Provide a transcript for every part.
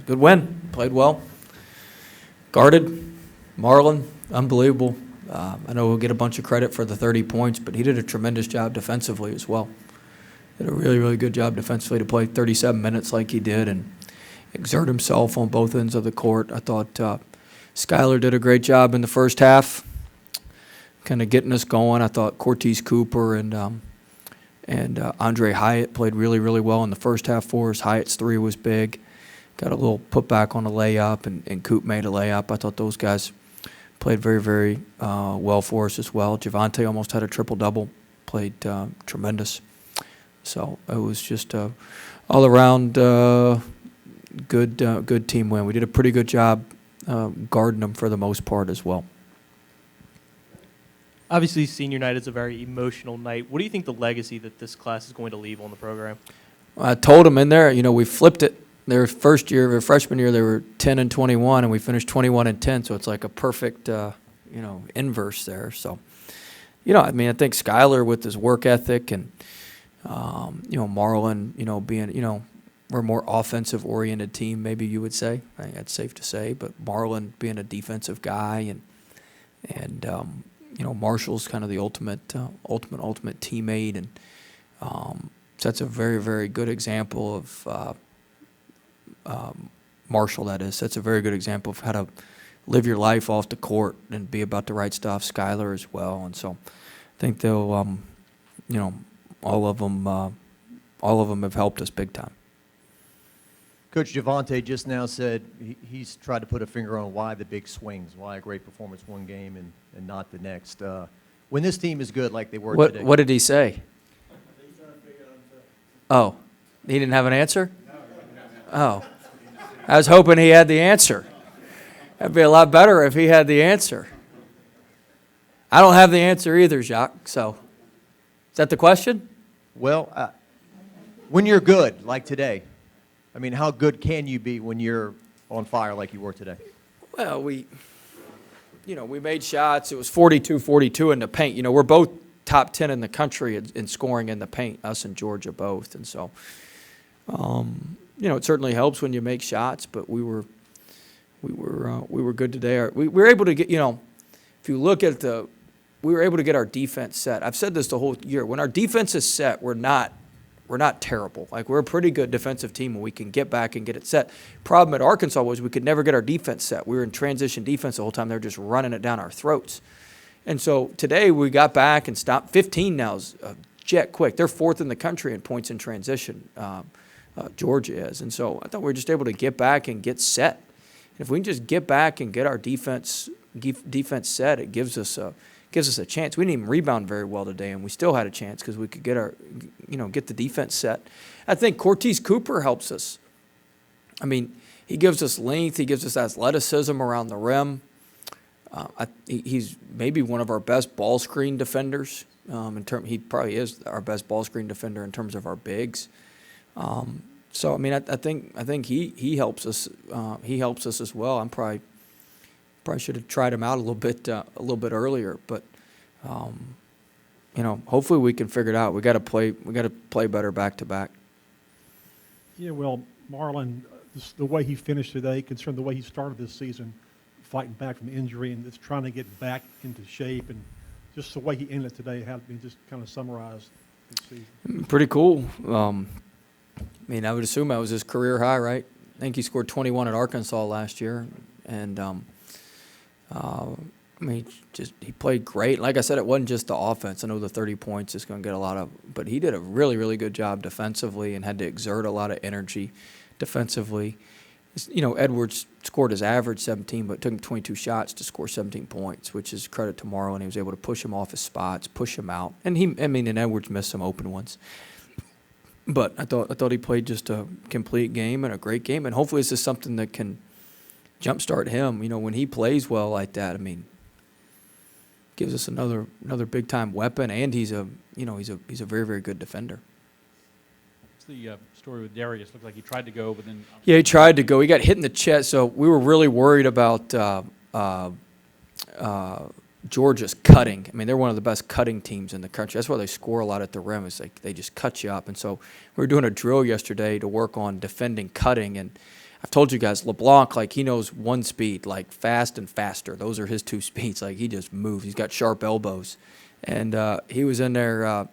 good win. Played well. Guarded. Marlon, unbelievable. I know he'll get a bunch of credit for the 30 points, but he did a tremendous job defensively as well. Did a really, really good job defensively to play 37 minutes like he did and exert himself on both ends of the court. I thought Skyler did a great job in the first half, kind of getting us going. I thought Cortez Cooper and Andre Hyatt played really, really well in the first half for us. Hyatt's three was big. Got a little putback on a layup, and Coop made a layup. I thought those guys played very, very well for us as well. Javante almost had a triple-double, played tremendous. So it was just all-around good team win. We did a pretty good job guarding them for the most part as well. Obviously, senior night is a very emotional night. What do you think the legacy that this class is going to leave on the program? I told them in there, we flipped it. Their freshman year, they were 10-21, and we finished 21-10. So it's like a perfect, inverse there. So, I think Skyler with his work ethic and, Marlon, being, we're a more offensive-oriented team, maybe you would say. I think that's safe to say. But Marlon being a defensive guy and Marshall's kind of the ultimate teammate, and sets a very, very good example of Marshall. That is, that's a very good example of how to live your life off the court and be about the right stuff. Skyler as well, and so I think they'll, all of them have helped us big time. Coach Javante just now said he's tried to put a finger on why the big swings, why a great performance one game and not the next. When this team is good like they were today. What did he say? Oh, he didn't have an answer? Oh, I was hoping he had the answer. That'd be a lot better if he had the answer. I don't have the answer either, Jacques. So, is that the question? Well, when you're good like today, how good can you be when you're on fire like you were today? Well, we made shots. It was 42-42 in the paint. We're both top 10 in the country in scoring in the paint, us and Georgia both. And so, it certainly helps when you make shots, but we were good today. We were able to get, if you look at we were able to get our defense set. I've said this the whole year. When our defense is set, we're not terrible. Like, we're a pretty good defensive team, and we can get back and get it set. Problem at Arkansas was we could never get our defense set. We were in transition defense the whole time. They were just running it down our throats. And so today we got back and stopped. 15 now is jet quick. They're fourth in the country in points in transition. Georgia is. And so I thought we were just able to get back and get set. And if we can just get back and get our defense set, it gives us a chance. We didn't even rebound very well today, and we still had a chance because we could get the defense set. I think Cortez Cooper helps us. He gives us length. He gives us athleticism around the rim. He's maybe one of our best ball screen defenders. He probably is our best ball screen defender in terms of our bigs. So I think he helps us. He helps us as well. I'm probably should have tried him out a little bit earlier, but hopefully we can figure it out. We got to play better back to back. Yeah, well, Marlon, the way he finished today, concerning the way he started this season, fighting back from injury and just trying to get back into shape, and just the way he ended today, had been just kind of summarized this season. Pretty cool. I would assume that was his career high, right? I think he scored 21 at Arkansas last year, and he played great. Like I said, it wasn't just the offense. I know the 30 points is going to get a lot of, but he did a really, really good job defensively and had to exert a lot of energy defensively. Edwards scored his average 17, but it took him 22 shots to score 17 points, which is credit to Morrow, and he was able to push him off his spots, push him out. And Edwards missed some open ones. But I thought he played just a complete game and a great game, and hopefully this is something that can jumpstart him. When he plays well like that, gives us another big time weapon, and he's a very, very good defender. What's the story with Darius? Looked like he tried to go, but then he tried to go. He got hit in the chest, so we were really worried about Georgia's cutting. They're one of the best cutting teams in the country. That's why they score a lot at the rim. It's like they just cut you up. And so we were doing a drill yesterday to work on defending cutting, and I've told you guys, LeBlanc, like, he knows one speed, like fast and faster. Those are his two speeds. Like, he just moves. He's got sharp elbows. And he was in there,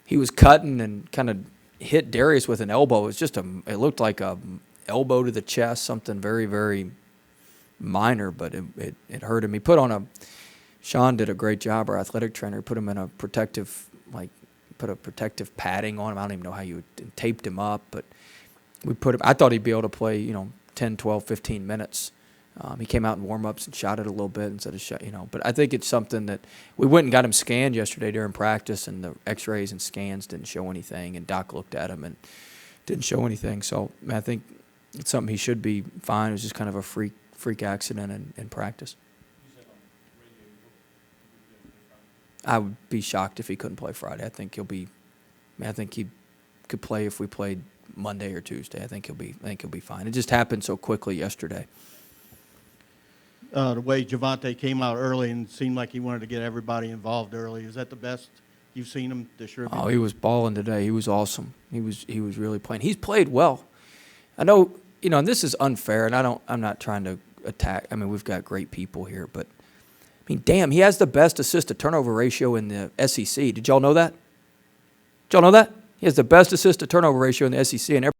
he was cutting and kind of hit Darius with an elbow. It looked like a elbow to the chest, something very, very minor, but it hurt him. Sean did a great job, our athletic trainer. Put him in a protective, put a protective padding on him. I don't even know how you taped him up, but we put him. I thought he'd be able to play, 10, 12, 15 minutes. He came out in warm-ups and shot it a little bit instead of shot, But I think it's something that we went and got him scanned yesterday during practice, and the X-rays and scans didn't show anything. And Doc looked at him and didn't show anything. So I think it's something he should be fine. It was just kind of a freak accident in practice. I would be shocked if he couldn't play Friday. I think he could play if we played Monday or Tuesday. I think he'll be fine. It just happened so quickly yesterday. The way Javonte came out early and seemed like he wanted to get everybody involved early. Is that the best you've seen him this year? Oh, he was balling today. He was awesome. He was really playing. He's played well. I know, and this is unfair, and I'm not trying to attack. I mean, we've got great people here, but I mean, damn, he has the best assist-to-turnover ratio in the SEC. Did y'all know that? Did y'all know that? He has the best assist-to-turnover ratio in the SEC, and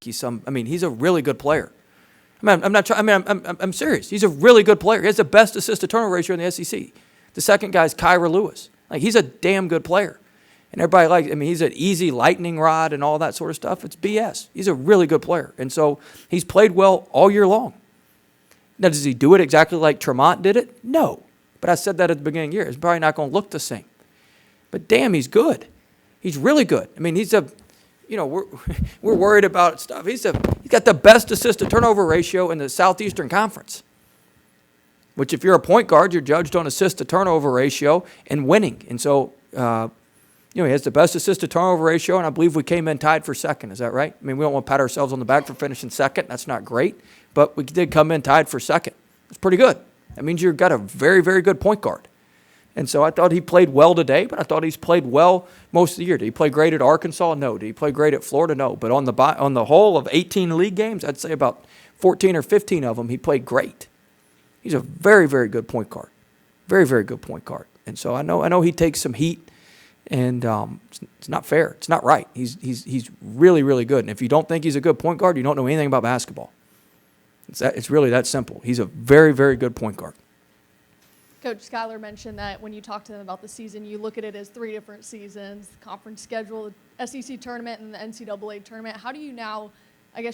he's a really good player. I'm serious. He's a really good player. He has the best assist-to-turnover ratio in the SEC. The second guy's Kyra Lewis. He's a damn good player. And everybody he's an easy lightning rod and all that sort of stuff. It's BS. He's a really good player. And so he's played well all year long. Now, does he do it exactly like Tremont did it? No. But I said that at the beginning of the year. It's probably not going to look the same. But damn, he's good. He's really good. We're worried about stuff. He's got the best assist-to-turnover ratio in the Southeastern Conference, which if you're a point guard, you're judged on assist-to-turnover ratio and winning. And so, he has the best assist-to-turnover ratio, and I believe we came in tied for second. Is that right? We don't want to pat ourselves on the back for finishing second. That's not great. But we did come in tied for second. That's pretty good. That means you've got a very, very good point guard. And so I thought he played well today, but I thought he's played well most of the year. Did he play great at Arkansas? No. Did he play great at Florida? No. But on the whole of 18 league games, I'd say about 14 or 15 of them, he played great. He's a very, very good point guard. Very, very good point guard. And so I know he takes some heat, and it's not fair. It's not right. He's really, really good. And if you don't think he's a good point guard, you don't know anything about basketball. It's really that simple. He's a very, very good point guard. Coach Schuyler mentioned that when you talk to them about the season, you look at it as 3 different seasons: the conference schedule, the SEC tournament, and the NCAA tournament. How do you now,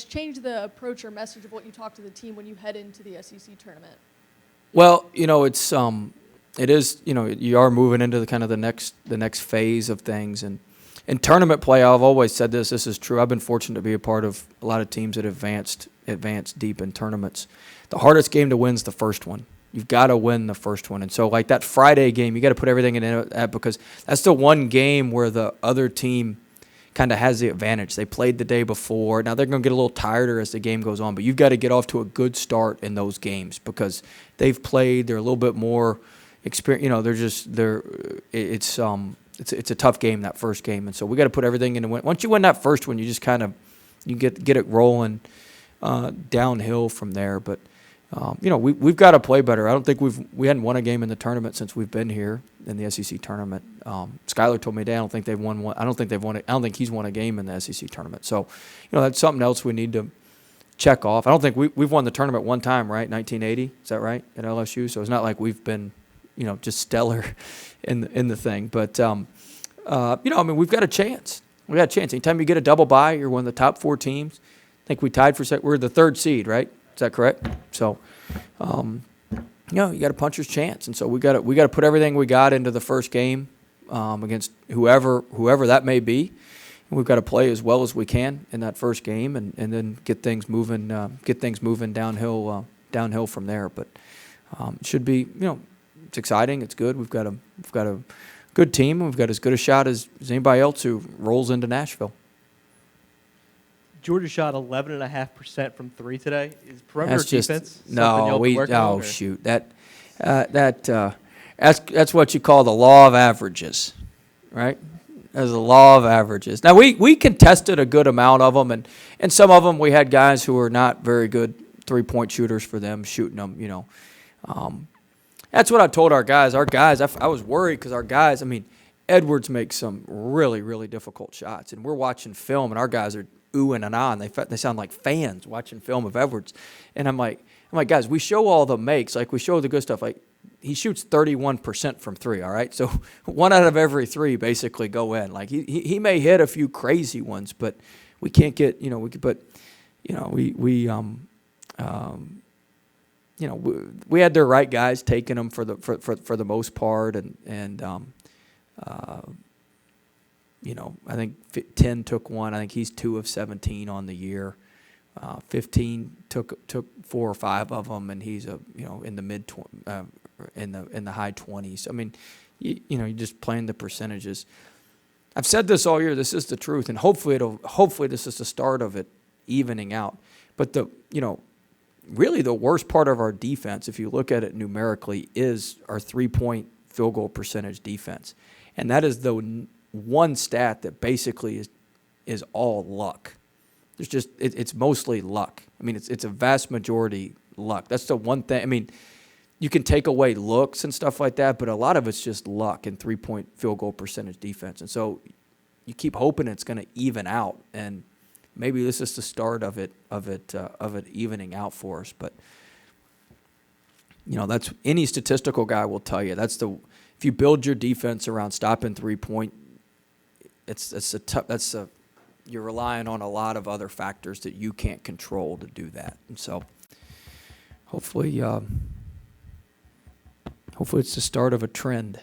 change the approach or message of what you talk to the team when you head into the SEC tournament? Well, it is, you are moving into the next phase of things. And in tournament play, I've always said this is true. I've been fortunate to be a part of a lot of teams that advanced deep in tournaments. The hardest game to win is the first one. You've got to win the first one. And so like that Friday game, you got to put everything in it because that's the one game where the other team kind of has the advantage. They played the day before. Now they're going to get a little tireder as the game goes on, but you've got to get off to a good start in those games because they've played. They're a little bit more experienced. It's a tough game, that first game. And so we got to put everything into win. Once you win that first one, you just you get it rolling downhill from there. But we've got to play better. I don't think we hadn't won a game in the tournament since we've been here in the SEC tournament. Schuyler told me today I don't think they've won one. I don't think he's won a game in the SEC tournament. So, that's something else we need to check off. I don't think we've won the tournament one time, right? 1980, is that right, at LSU? So it's not like we've been, just stellar in the thing. But we've got a chance. We got a chance. Anytime you get a double bye, you're one of the top 4 teams. I think we tied for second. We're the 3rd seed, right? Is that correct? So, you got a puncher's chance, and so we got to put everything we got into the first game against whoever that may be. And we've got to play as well as we can in that first game, and then get things moving downhill from there. But it should be, it's exciting. It's good. We've got a good team. We've got as good a shot as anybody else who rolls into Nashville. Georgia shot 11.5% from 3 today. Is perimeter That's just defense something no. y'all be working on, or? Shoot that's what you call the law of averages, right? There's a law of averages. Now, we contested a good amount of them, and some of them we had guys who were not very good three-point shooters for them, shooting them, you know. That's what I told our guys. I was worried because our guys, I mean, Edwards makes some really, really difficult shots, and we're watching film, and our guys are oohing and ahhing. They sound like fans watching film of Edwards. And I'm like, guys, we show all the makes, like we show the good stuff. Like, he shoots 31% from three, all right? So 1 out of every 3 basically go in. Like, he may hit a few crazy ones, but we can't get, you know, we had their right guys taking them for the most part, you know, I think 10 took one. I think he's 2 of 17 on the year. 15 took 4 or 5 of them, and he's in the in the high 20s. I mean, you're just playing the percentages. I've said this all year. This is the truth, and hopefully this is the start of it evening out. But really the worst part of our defense, if you look at it numerically, is our 3-point field goal percentage defense, and that is the one stat that basically is all luck. There's just it's mostly luck. I mean, it's a vast majority luck. That's the one thing. I mean, you can take away looks and stuff like that, but a lot of it's just luck and 3-point field goal percentage defense. And so you keep hoping it's going to even out, and maybe this is the start of it evening out for us. But that's any statistical guy will tell you. If you build your defense around stopping 3-point, you're relying on a lot of other factors that you can't control to do that. And so hopefully it's the start of a trend.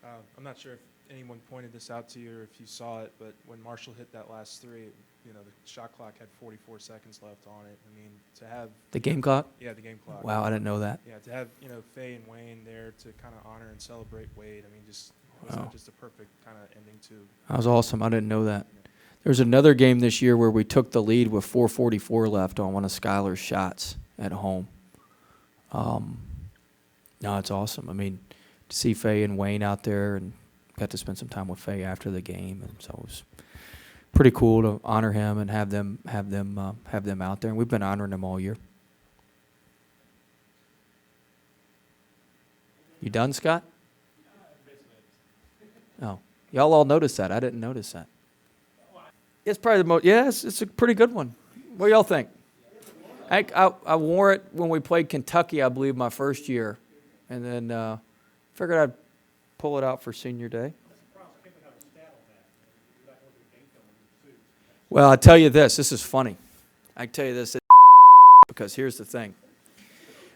I'm not sure if anyone pointed this out to you or if you saw it, but when Marshall hit that last 3, the shot clock had 44 seconds left on it. I mean, to have The game clock? Yeah, the game clock. Wow, I didn't know that. Yeah, to have Faye and Wayne there to kind of honor and celebrate Wade. I mean, just Wow. just a perfect kind of ending to. That was awesome. I didn't know that. There's another game this year where we took the lead with 4:44 left on one of Skylar's shots at home. No, it's awesome. I mean, to see Faye and Wayne out there, and got to spend some time with Faye after the game, and so it was pretty cool to honor him and have them out there. And we've been honoring them all year. You done, Scott? Oh, y'all all noticed that. I didn't notice that. It's probably the most. Yes, it's a pretty good one. What do y'all think? I wore it when we played Kentucky, I believe, my first year, and then figured I'd pull it out for senior day. Well, I tell you this is funny. I tell you this because here's the thing.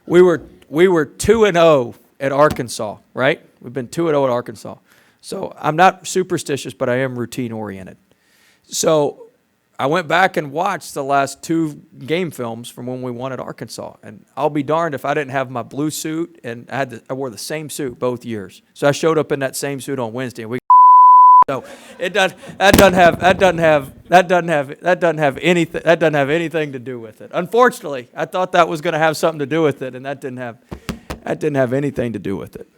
We were 2-0 at Arkansas, right? We've been 2-0 at Arkansas. So I'm not superstitious, but I am routine oriented. So I went back and watched the last 2 game films from when we won at Arkansas, and I'll be darned if I didn't have my blue suit, and I wore the same suit both years. So I showed up in that same suit on Wednesday, and we. So that doesn't have anything to do with it. Unfortunately, I thought that was going to have something to do with it, and that didn't have anything to do with it.